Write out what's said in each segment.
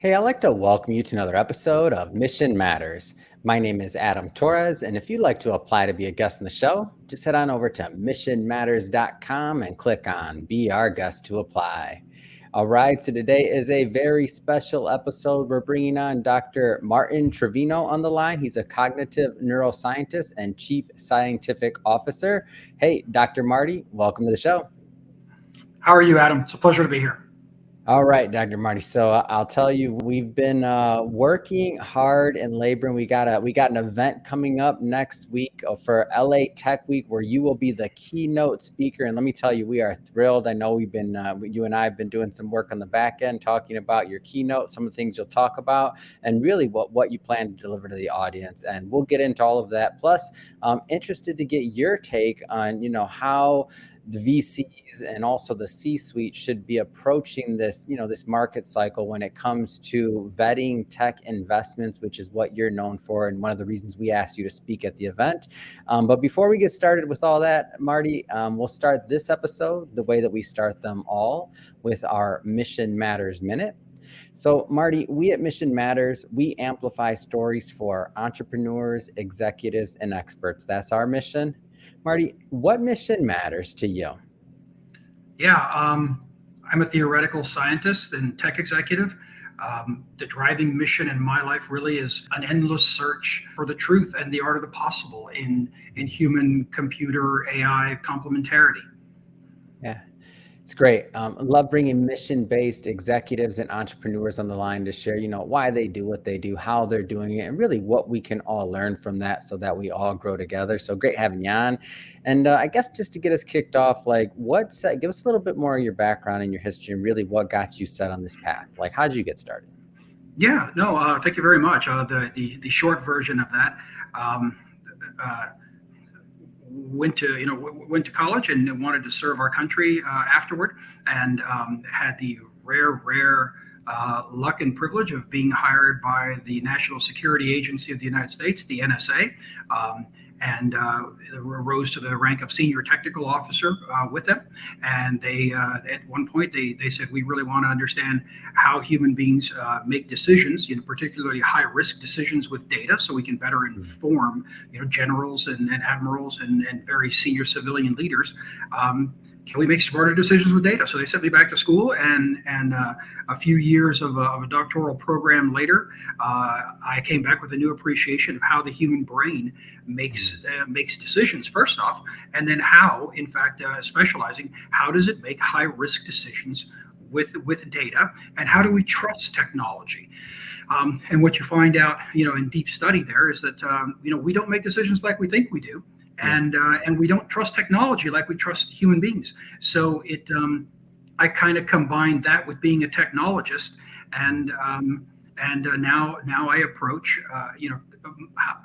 Hey, I'd like to welcome you to another episode of Mission Matters. My name is Adam Torres, and if you'd like to apply to be a guest on the show, just head on over to missionmatters.com and click on Be Our Guest to apply. All right, so today is a very special episode. We're bringing on Dr. Martin Trevino on the line. He's a cognitive neuroscientist and chief scientific officer. Hey, Dr. Marty, welcome to the show. How are you, Adam? It's a pleasure to be here. All right, Dr. Marty. So I'll tell you, we've been working hard and laboring. We got an event coming up next week for LA Tech Week, where you will be the keynote speaker. And let me tell you, we are thrilled. I know you and I have been doing some work on the back end, talking about your keynote, some of the things you'll talk about, and really what you plan to deliver to the audience. And we'll get into all of that. Plus, I'm interested to get your take on how the VCs and also the C-suite should be approaching this market cycle when it comes to vetting tech investments, which is what you're known for, and one of the reasons we asked you to speak at the event. But before we get started with all that, Marty, we'll start this episode the way that we start them all, with our Mission Matters Minute. So, Marty, we at Mission Matters, we amplify stories for entrepreneurs, executives, and experts. That's our mission. Marty, what mission matters to you? Yeah, I'm a theoretical scientist and tech executive. The driving mission in my life really is an endless search for the truth and the art of the possible in human-computer AI complementarity. Yeah. It's great. I love bringing mission-based executives and entrepreneurs on the line to share, why they do what they do, how they're doing it, and really what we can all learn from that so that we all grow together. So great having you on. And I guess just to get us kicked off, give us a little bit more of your background and your history and really what got you set on this path. Like, how did you get started? Yeah, no, thank you very much. The short version of that. Went to college and wanted to serve our country afterward, and had the rare luck and privilege of being hired by the National Security Agency of the United States, the NSA, and rose to the rank of senior technical officer with them. And they, at one point, they said, we really want to understand how human beings make decisions, particularly high-risk decisions with data, so we can better inform, generals and admirals and very senior civilian leaders. Can we make smarter decisions with data? So they sent me back to school, and a few years of a doctoral program later, I came back with a new appreciation of how the human brain makes decisions, first off, and then how, in fact, specializing, how does it make high-risk decisions with data, and how do we trust technology? And what you find out, in deep study there is that, we don't make decisions like we think we do. And we don't trust technology like we trust human beings. So I kind of combined that with being a technologist, and now I approach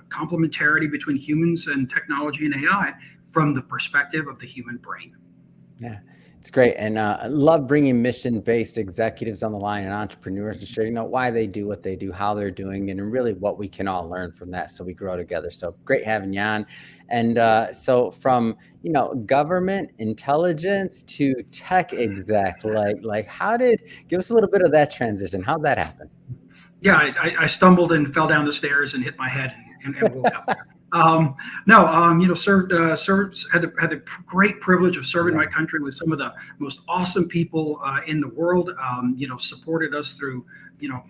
complementarity between humans and technology and AI from the perspective of the human brain. Yeah. It's great. And I love bringing mission-based executives on the line and entrepreneurs to share, why they do what they do, how they're doing it, and really what we can all learn from that so we grow together. So great having you on. And so from, government intelligence to tech exec, give us a little bit of that transition. How'd that happen? Yeah, I stumbled and fell down the stairs and hit my head and woke up there. Served had the great privilege of serving my country with some of the most awesome people in the world. Supported us through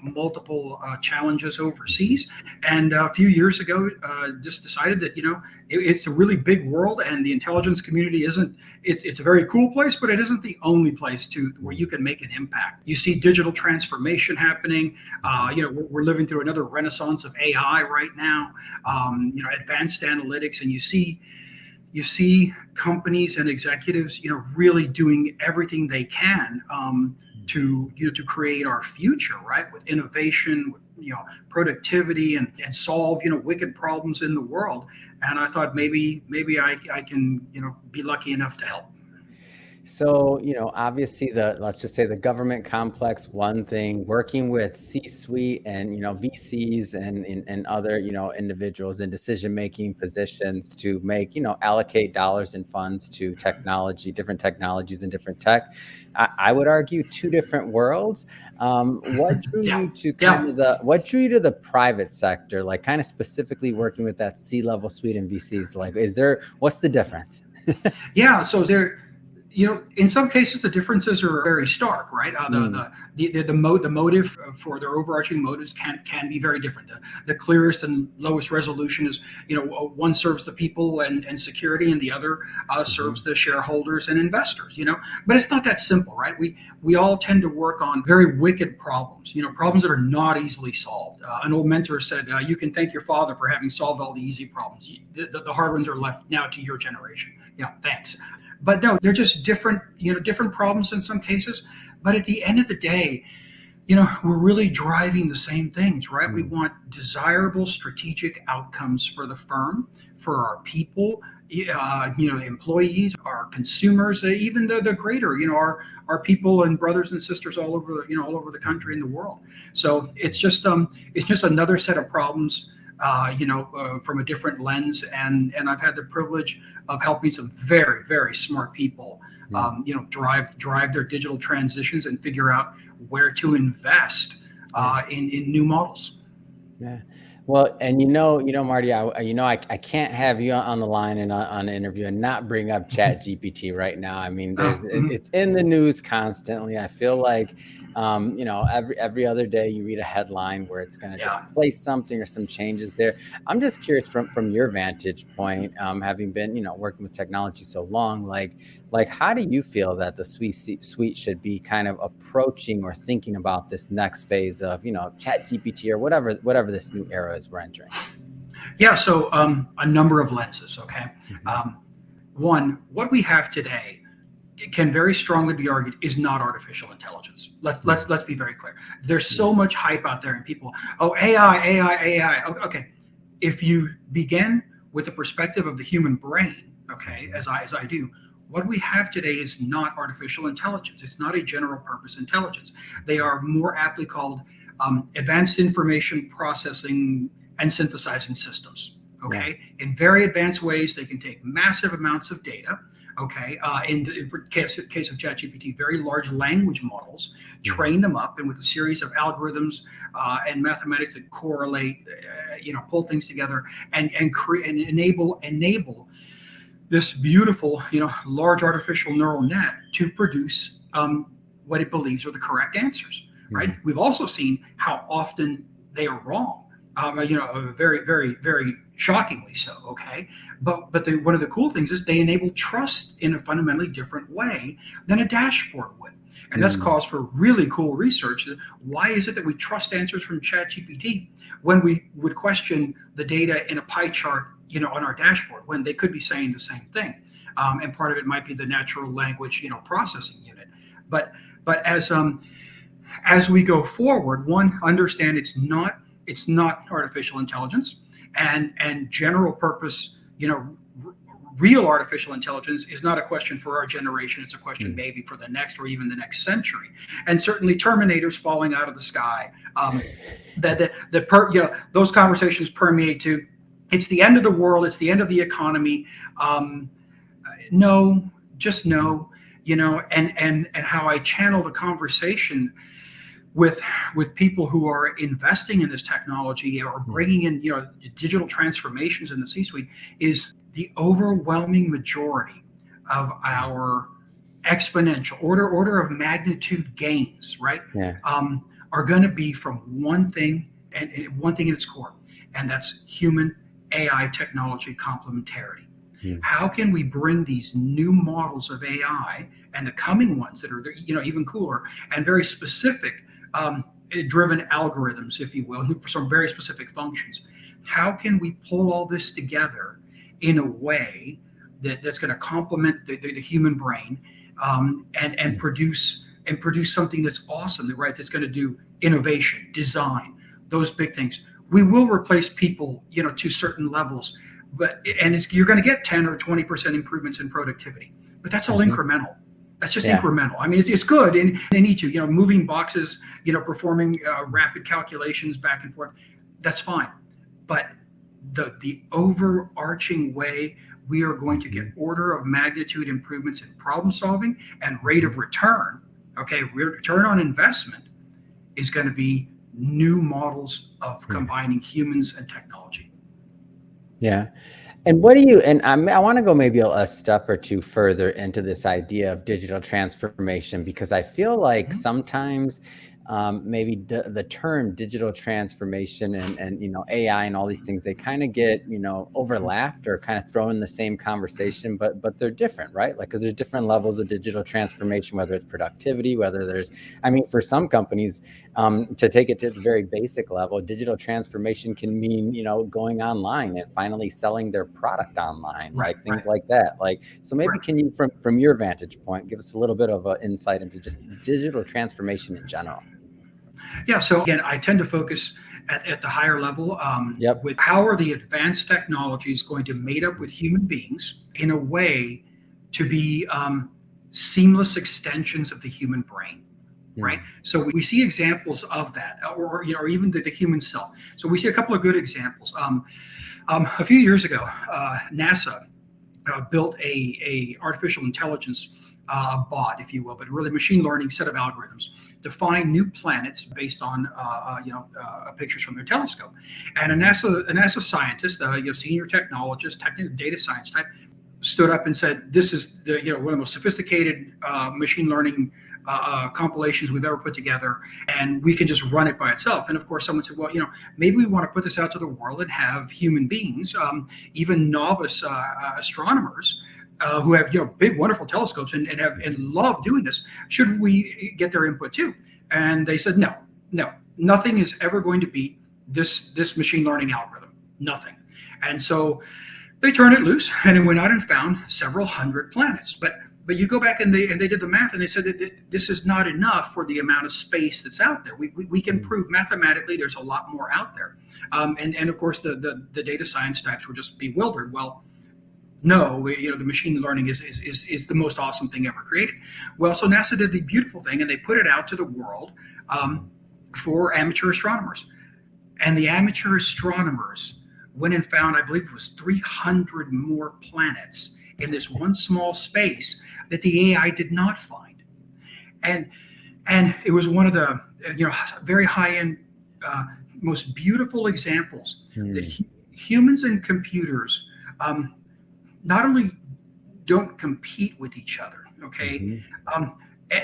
multiple challenges overseas, and a few years ago, just decided that it's a really big world, and the intelligence community isn't. It's a very cool place, but it isn't the only place where you can make an impact. You see digital transformation happening. We're living through another renaissance of AI right now. Advanced analytics, and you see companies and executives, really doing everything they can to create our future, right? With innovation, with productivity, and solve wicked problems in the world. And I thought maybe I can be lucky enough to help. So, obviously let's just say the government complex, one thing, working with C-suite and, VCs and other, individuals in decision-making positions to make, allocate dollars and funds to technology, different technologies and different tech. I would argue two different worlds. What drew Yeah, you to yeah, what drew you to the private sector, like kind of specifically working with that C-level suite and VCs? Like, what's the difference? yeah. So there, in some cases the differences are very stark, right? Mm, The motive for their overarching motives can be very different. The clearest and lowest resolution is, one serves the people and security, and the other mhm, serves the shareholders and investors. But it's not that simple, right? We all tend to work on very wicked problems. Problems that are not easily solved. An old mentor said, "You can thank your father for having solved all the easy problems. The hard ones are left now to your generation." Yeah, thanks. But no, they're just different, different problems in some cases. But at the end of the day, we're really driving the same things, right? We mm, want desirable strategic outcomes for the firm, for our people, the employees, our consumers, even the greater, our people and brothers and sisters all over the country mhm. and the world. So it's just another set of problems, from a different lens. And I've had the privilege of helping some very, very smart people, Mm, drive their digital transitions and figure out where to invest yeah. in new models. Yeah. Well, and Marty, I can't have you on the line and on an interview and not bring up Chat GPT right now. I mean, Mhm. it's in the news constantly. I feel like, every other day you read a headline where it's going to Yeah. displace something or some changes there. I'm just curious from your vantage point, having been, working with technology so long, like how do you feel that the suite should be kind of approaching or thinking about this next phase of, Chat GPT or whatever this new era is we're entering? Yeah. So a number of lenses. Okay. Mhm. Um, One, what we have today can very strongly be argued is not artificial intelligence. Mm, Let's be very clear. There's yeah. so much hype out there, and people, oh, AI, AI, AI. Okay, if you begin with the perspective of the human brain, okay, Mhm. as I do, what we have today is not artificial intelligence. It's not a general purpose intelligence. They are more aptly called advanced information processing and synthesizing systems. Yeah. Okay, in very advanced ways, they can take massive amounts of data. Okay, in case of ChatGPT, very large language models, Mhm. train them up, and with a series of algorithms and mathematics that correlate, pull things together and create and enable this beautiful, large artificial neural net to produce what it believes are the correct answers. Right. Mhm. We've also seen how often they are wrong. Very, very, very shockingly so. Okay, but one of the cool things is they enable trust in a fundamentally different way than a dashboard would. And that's Mm. cause for really cool research. Why is it that we trust answers from ChatGPT when we would question the data in a pie chart, on our dashboard, when they could be saying the same thing? And part of it might be the natural language, processing unit. But but as we go forward, one, understand it's not artificial intelligence, and general purpose, real artificial intelligence is not a question for our generation. It's a question Mm. maybe for the next or even the next century. And certainly Terminators falling out of the sky. Those conversations permeate to, it's the end of the world, it's the end of the economy. Um, no, just Mhm. no. And how I channel the conversation with people who are investing in this technology or Yeah. bringing in, digital transformations in the C-suite, is the overwhelming majority of Mm. our exponential order of magnitude gains, right, Yeah. are going to be from one thing, and one thing at its core, and that's human AI technology complementarity. Mm. How can we bring these new models of AI and the coming ones that are, even cooler and very specific, um, driven algorithms, if you will, for some very specific functions? How can we pull all this together in a way that's going to complement the human brain, and Mm. produce something that's awesome, right? That's going to do innovation, design, those big things. We will replace people, to certain levels, you're going to get 10 or 20% improvements in productivity, but that's all Mhm. incremental. That's just Yeah. incremental. I mean, it's good, and they need to, moving boxes, performing rapid calculations back and forth. That's fine, but the overarching way we are going to get order of magnitude improvements in problem solving and rate of return. Okay, return on investment is going to be new models of combining humans and technology. Yeah. And what do you, and I want to go maybe a step or two further into this idea of digital transformation, because I feel like sometimes maybe the term digital transformation and AI and all these things, they kind of get overlapped or kind of thrown in the same conversation, but they're different, right? Like, because there's different levels of digital transformation, whether it's productivity, whether there's, I mean, for some companies, to take it to its very basic level, digital transformation can mean going online and finally selling their product online, like things like that. Like, so maybe can you, from your vantage point, give us a little bit of an insight into just digital transformation in general? Yeah. So again, I tend to focus at the higher level with how are the advanced technologies going to mate up with human beings in a way to be seamless extensions of the human brain. Right. So we see examples of that, or even the human cell. So we see a couple of good examples. A few years ago, NASA built a artificial intelligence bot, if you will, but really machine learning set of algorithms to find new planets based on pictures from their telescope. And a NASA scientist, senior technologist, technical data science type, stood up and said, "This is one of the most sophisticated machine learning compilations we've ever put together, and we can just run it by itself." And of course, someone said, "Well, maybe we want to put this out to the world and have human beings, even novice astronomers." Who have big, wonderful telescopes and love doing this. Should we get their input too? And they said, no, nothing is ever going to beat this machine learning algorithm. Nothing. And so they turned it loose, and it went out and found several hundred planets. But you go back and they did the math, and they said that this is not enough for the amount of space that's out there. We can prove mathematically there's a lot more out there. And of course the data science types were just bewildered. Well, no, the machine learning is the most awesome thing ever created. Well, so NASA did the beautiful thing, and they put it out to the world for amateur astronomers. And the amateur astronomers went and found, I believe it was 300 more planets in this one small space that the AI did not find. And it was one of the very high-end, most beautiful examples that humans and computers not only don't compete with each other, okay,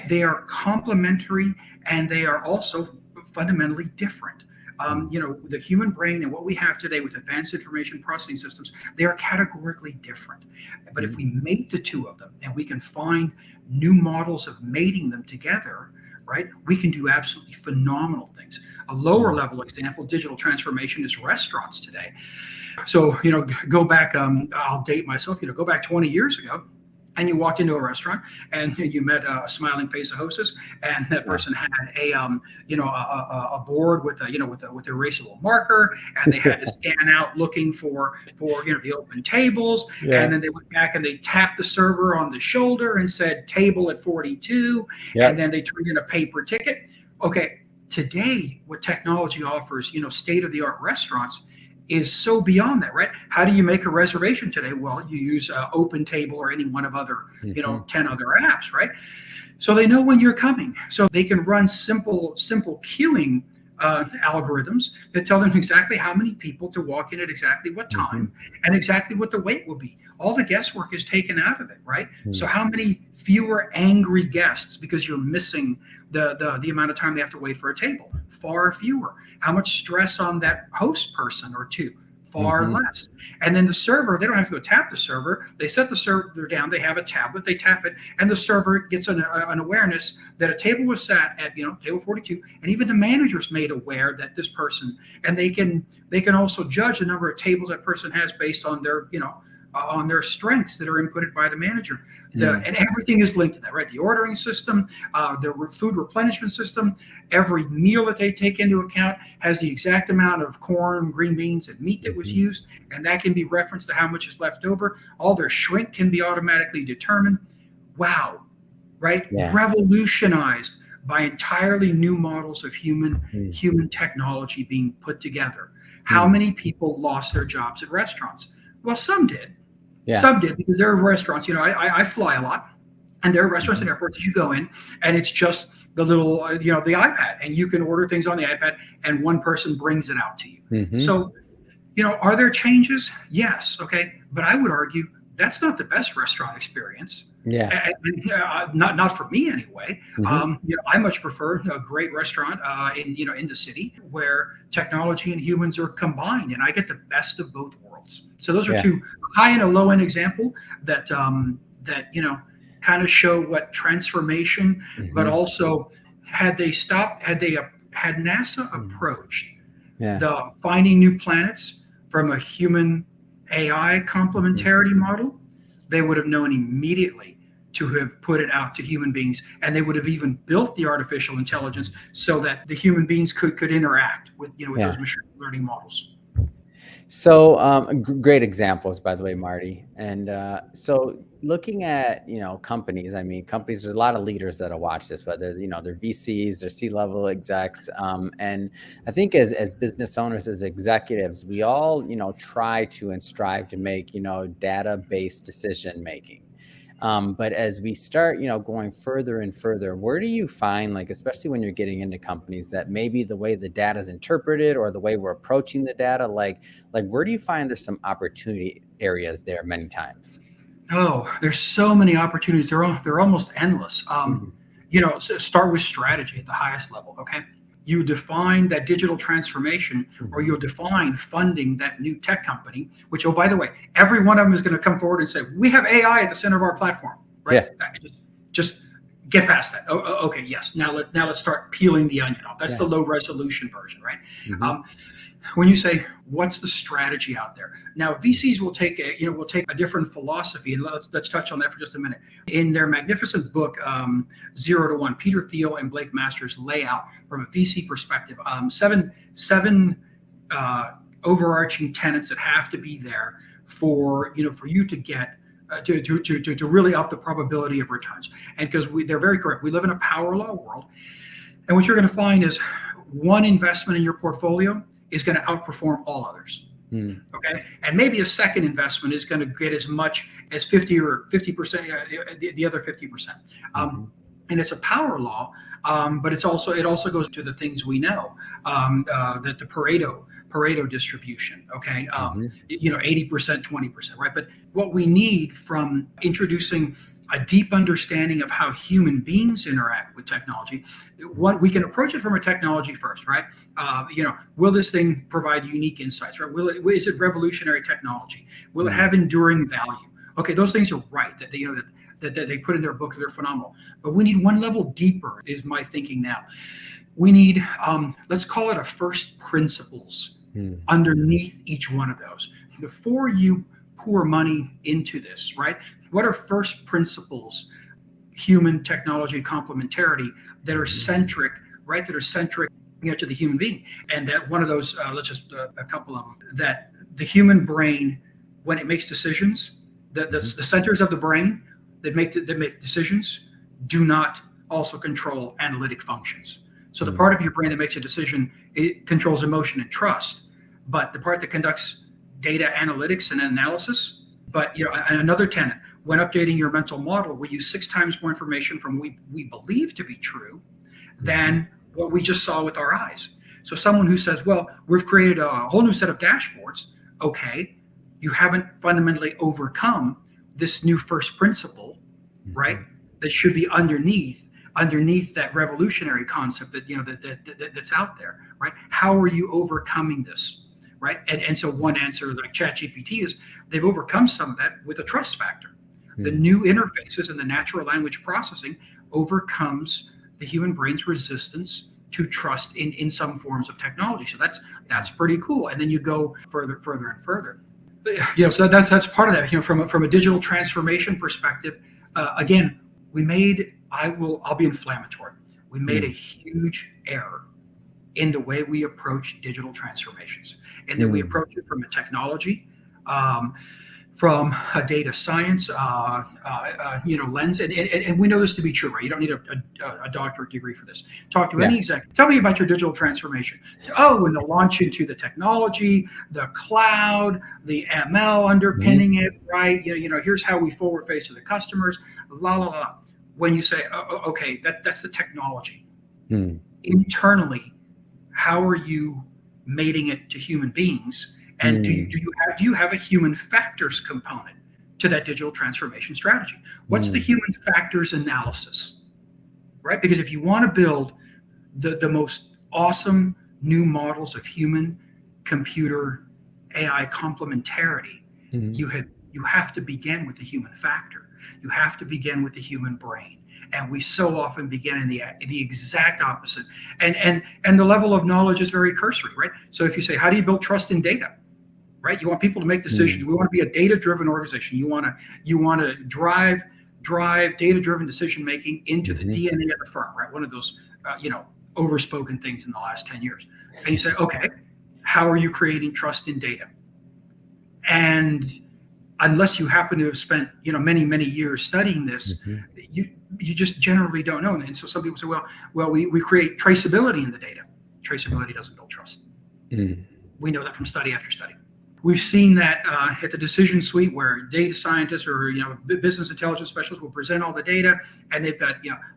they are complementary, and they are also fundamentally different. The human brain and what we have today with advanced information processing systems, they are categorically different. But if we mate the two of them and we can find new models of mating them together, right, we can do absolutely phenomenal things. A lower level example, digital transformation, is restaurants today. So, go back, I'll date myself, go back 20 years ago, and you walked into a restaurant and you met a smiling face of hostess, and that person had a board with with a erasable marker, and they had to scan out looking for the open tables, and then they went back and they tapped the server on the shoulder and said table at 42, and then they turned in a paper ticket. Okay, today what technology offers, state-of-the-art restaurants, is so beyond that, right? How do you make a reservation today? Well, you use Open Table or any one of other, 10 other apps, right? So they know when you're coming. So they can run simple queuing algorithms that tell them exactly how many people to walk in at exactly what time and exactly what the wait will be. All the guesswork is taken out of it, right? So how many fewer angry guests because you're missing the amount of time they have to wait for a table? Far fewer. How much stress on that host person or two? Far less. And then the server, they don't have to go tap the server. They set the server down. They have a tablet. They tap it, and the server gets an awareness that a table was sat at, table 42, and even the manager's made aware that this person, and they can also judge the number of tables that person has based on their on their strengths that are inputted by the manager. And everything is linked to that, right? The ordering system, the food replenishment system, every meal that they take into account has the exact amount of corn, green beans, and meat that was used, and that can be referenced to how much is left over. All their shrink can be automatically determined. Wow. right? Yeah. Revolutionized by entirely new models of Mm. human technology being put together. How Mm. many people lost their jobs at restaurants? Well, some did. Yeah. Some did, because there are restaurants. I fly a lot, and there are restaurants Mhm. and airports that you go in, and it's just the little, the iPad, and you can order things on the iPad, and one person brings it out to you. Mhm. So, are there changes? Yes. Okay. But I would argue that's not the best restaurant experience. Yeah. Not for me anyway. Mhm. I much prefer a great restaurant in the city where technology and humans are combined, and I get the best of both worlds. So those are Yeah. two high and a low end example that kind of show what transformation, but Mhm. also had they stopped, had NASA Mm. approached Yeah. the finding new planets from a human AI Mhm. complementarity model, they would have known immediately to have put it out to human beings, and they would have even built the artificial intelligence so that the human beings could interact with Yeah. those machine learning models. So, great examples, by the way, Marty. And so, looking at companies, I mean, companies. There's a lot of leaders that'll watch this, whether they're VCs, they're C-level execs, and I think as business owners, as executives, we all try to and strive to make data-based decision making. But as we start, going further and further, where do you find, like, especially when you're getting into companies, that maybe the way the data is interpreted or the way we're approaching the data, like where do you find there's some opportunity areas there many times? Oh, there's so many opportunities. They're almost endless. Mhm. So start with strategy at the highest level. Okay, you define that digital transformation, or Mhm. you'll define funding that new tech company. Which, oh, by the way, every one of them is going to come forward and say, "We have AI at the center of our platform." Right? Yeah. Just get past that. Okay, yes. Now let's start peeling the onion off. That's Yeah. the low resolution version, right? Mhm. Um, when you say what's the strategy out there, now VCs will take a different philosophy, and let's touch on that for just a minute. In their magnificent book, 0 to 1, Peter Thiel and Blake Masters lay out from a VC perspective seven overarching tenets that have to be there for you to get to really up the probability of returns. And because they're very correct, we live in a power law world, and what you're going to find is one investment in your portfolio is going to outperform all others. Mm. Okay, and maybe a second investment is going to get as much as 50% the other 50%. Um, Mhm. and it's a power law, but it also goes to the things we know, that the Pareto distribution. Okay, Mhm. 80%, 20%, right? But what we need from introducing a deep understanding of how human beings interact with technology, one, we can approach it from a technology first, right? Will this thing provide unique insights, right? Is it revolutionary technology? Will it Mm. have enduring value? Okay, those things are right that they put in their book. They're phenomenal. But we need one level deeper, is my thinking now. We need, let's call it a first principles Mm. underneath each one of those. Before you pour money into this, right? What are first principles, human technology complementarity, that are Mhm. centric, right? That are centric to the human being. And that one of those, let's just a couple of them, that the human brain, when it makes decisions, the Mhm. centers of the brain that make decisions do not also control analytic functions. So the Mm. part of your brain that makes a decision, it controls emotion and trust, but the part that conducts data analytics and analysis. But and another tenet: when updating your mental model, we use 6 times more information from we believe to be true Mhm. than what we just saw with our eyes. So someone who says, "Well, we've created a whole new set of dashboards," okay, you haven't fundamentally overcome this new first principle, right? Mhm. That should be underneath that revolutionary concept that's out there, right? How are you overcoming this, right? And so one answer, like ChatGPT, is they've overcome some of that with a trust factor. The Mm. new interfaces and the natural language processing overcomes the human brain's resistance to trust in some forms of technology. So that's pretty cool. And then you go further and further. So that's part of that. From a digital transformation perspective, again, I'll be inflammatory. We made a Mm. huge error in the way we approach digital transformations, and that we Mm. approach it from a technology, um, from a data science lens, and we know this to be true, right? You don't need a doctorate degree for this. Talk to any executive. Tell me about your digital transformation. Oh, and they'll launch into the technology, the cloud, the ML underpinning it, right? Here's how we forward face to the customers. La la la. When you say, okay, that's the technology. Internally, how are you mating it to human beings? And do you have a human factors component to that digital transformation strategy? What's the human factors analysis, right? Because if you want to build the most awesome new models of human computer AI complementarity, you have to begin with the human factor. You have to begin with the human brain. And we so often begin in the exact opposite. And the level of knowledge is very cursory, right? So if you say, how do you build trust in data? Right? You want people to make decisions. We want to be a data-driven organization. You want to drive data-driven decision making into the DNA of the firm, right? One of those overspoken things in the last 10 years. And you say, okay, how are you creating trust in data? And unless you happen to have spent many years studying this, you just generally don't know. And so some people say, well, we create traceability in the data. Traceability doesn't build trust. We know that from study after study. We've seen that at the decision suite, where data scientists or business intelligence specialists will present all the data, and they've got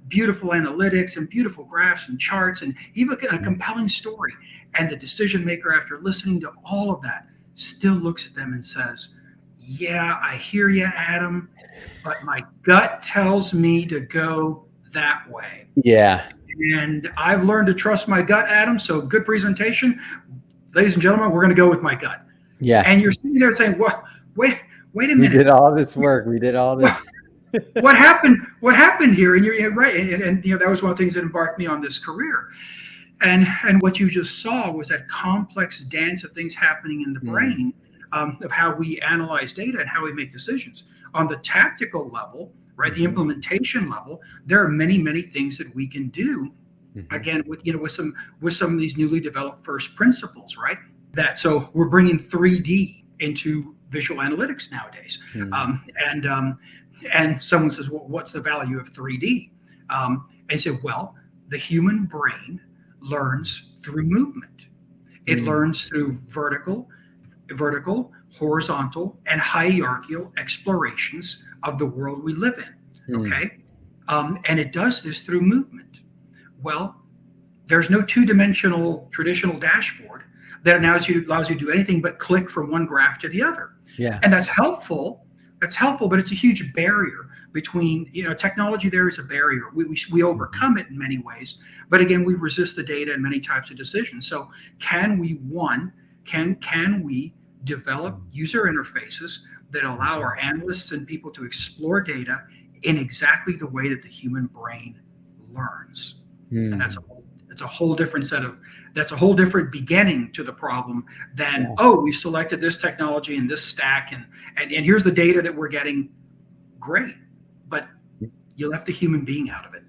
beautiful analytics and beautiful graphs and charts, and even a compelling story. And the decision maker, after listening to all of that, still looks at them and says, "Yeah, I hear you, Adam, but my gut tells me to go that way." Yeah. And I've learned to trust my gut, Adam. So good presentation, ladies and gentlemen. We're going to go with my gut. Yeah. And you're sitting there saying, "Well, wait a minute. We did all this work. We did all this. What happened? What happened here?" And you're right. And that was one of the things that embarked me on this career. And what you just saw was that complex dance of things happening in the brain, of how we analyze data and how we make decisions. On the tactical level, right, the implementation level, there are many things that we can do. Again, with some of these newly developed first principles, right? So we're bringing 3D into visual analytics nowadays. And someone says, well, what's the value of 3D? And you say, well, the human brain learns through movement. It learns through vertical, horizontal, and hierarchical explorations of the world we live in. Okay. And it does this through movement. Well, there's no two-dimensional traditional dashboard that allows you to do anything but click from one graph to the other. Yeah. And that's helpful, but it's a huge barrier between, technology. There is a barrier. We overcome it in many ways, but again, we resist the data in many types of decisions. So can we develop user interfaces that allow our analysts and people to explore data in exactly the way that the human brain learns? And that's a whole different beginning to the problem than, we've selected this technology and this stack, and here's the data that we're getting. Great, but you left the human being out of it.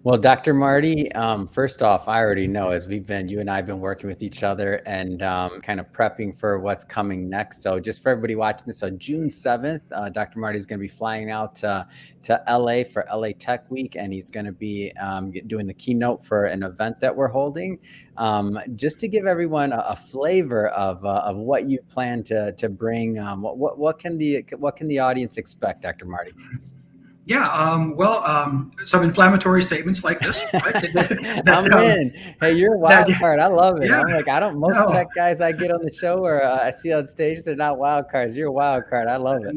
Well, Dr. Marty, first off, I already know, as you and I have been working with each other and kind of prepping for what's coming next. So just for everybody watching this, on June 7th, Dr. Marty is going to be flying out to LA for LA Tech Week, and he's going to be doing the keynote for an event that we're holding. Just to give everyone a flavor of what you plan to bring, what can the audience expect, Dr. Marty? Yeah, some inflammatory statements like this. Right? I'm in. Hey, you're a wild card. I love it. Yeah, I'm like, most tech guys I get on the show or I see on stage, they're not wild cards. You're a wild card. I love it.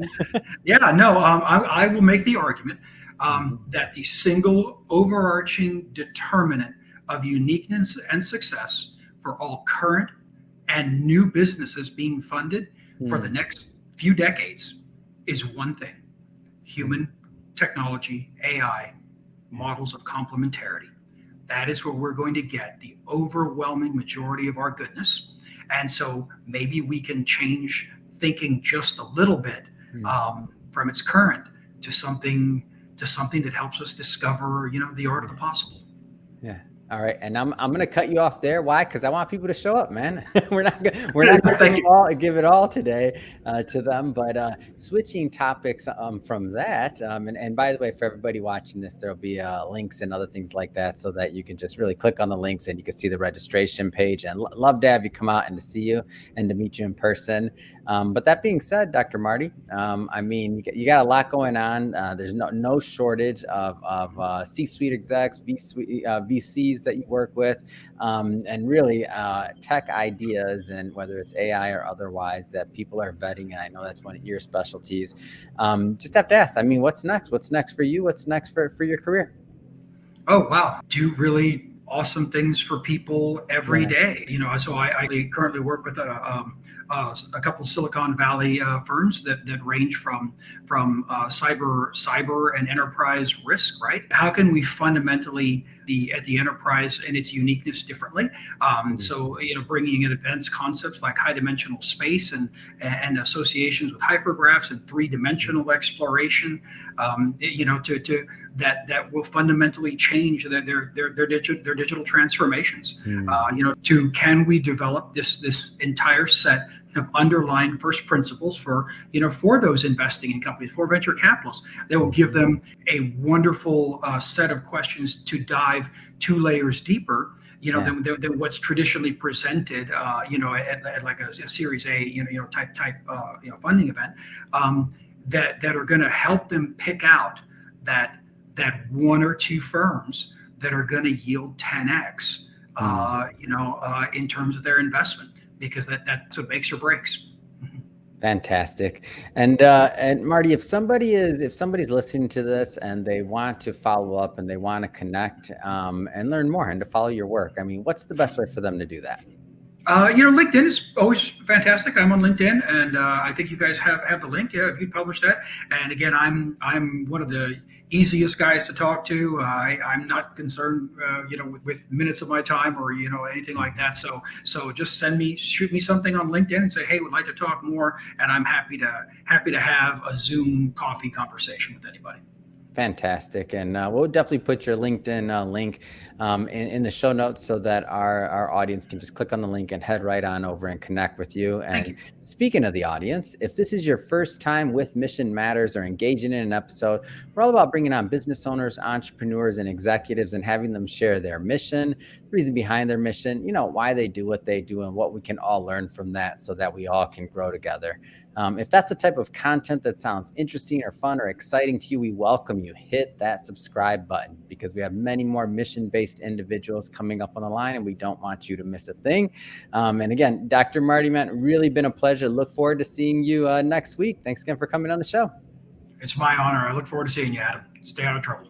I will make the argument that the single overarching determinant of uniqueness and success for all current and new businesses being funded for the next few decades is one thing: human technology, AI, models of complementarity. That is where we're going to get the overwhelming majority of our goodness. And so maybe we can change thinking just a little bit from its current to something that helps us discover, the art of the possible. Yeah. All right, and I'm gonna cut you off there. Why? Because I want people to show up, man. we're not gonna give it all today to them, but switching topics from that. And by the way, for everybody watching this, there'll be links and other things like that, so that you can just really click on the links and you can see the registration page. And love to have you come out and to see you and to meet you in person. But that being said, Dr. Marty, I mean, you got a lot going on. There's no shortage of C-suite execs, VCs that you work with, and really tech ideas, and whether it's AI or otherwise, that people are vetting. And I know that's one of your specialties. Just have to ask, I mean, what's next? What's next for you? What's next for your career? Oh, wow. Do really awesome things for people every day. So I currently work with a couple of Silicon Valley firms that range from cyber and enterprise risk. Right? How can we fundamentally at the enterprise and its uniqueness differently? So bringing in advanced concepts like high dimensional space and associations with hypergraphs and 3-dimensional exploration. To that will fundamentally change their digital transformations. Can we develop this entire set of underlying first principles for those investing in companies, for venture capitalists, that will give them a wonderful set of questions to dive 2 layers deeper than what's traditionally presented at like a Series A type funding event, that are going to help them pick out that 1 or 2 firms that are going to yield 10x in terms of their investment, because that's what makes or breaks. Fantastic. And Marty, if somebody's listening to this and they want to follow up and they want to connect and learn more and to follow your work, I mean, what's the best way for them to do that? LinkedIn is always fantastic. I'm on LinkedIn, and I think you guys have the link. Yeah, if you publish that. And again, I'm one of the easiest guys to talk to. I'm not concerned, with minutes of my time or anything like that. So just shoot me something on LinkedIn and say, hey, would like to talk more, and I'm happy to have a Zoom coffee conversation with anybody. Fantastic. And we'll definitely put your LinkedIn link in the show notes, so that our audience can just click on the link and head right on over and connect with you. And speaking of the audience, if this is your first time with Mission Matters or engaging in an episode, we're all about bringing on business owners, entrepreneurs, and executives and having them share their mission, the reason behind their mission, why they do what they do, and what we can all learn from that, so that we all can grow together. If that's the type of content that sounds interesting or fun or exciting to you, we welcome you. Hit that subscribe button, because we have many more mission-based individuals coming up on the line, and we don't want you to miss a thing. And again, Dr. Marty, man, really been a pleasure. Look forward to seeing you next week. Thanks again for coming on the show. It's my honor. I look forward to seeing you, Adam. Stay out of trouble.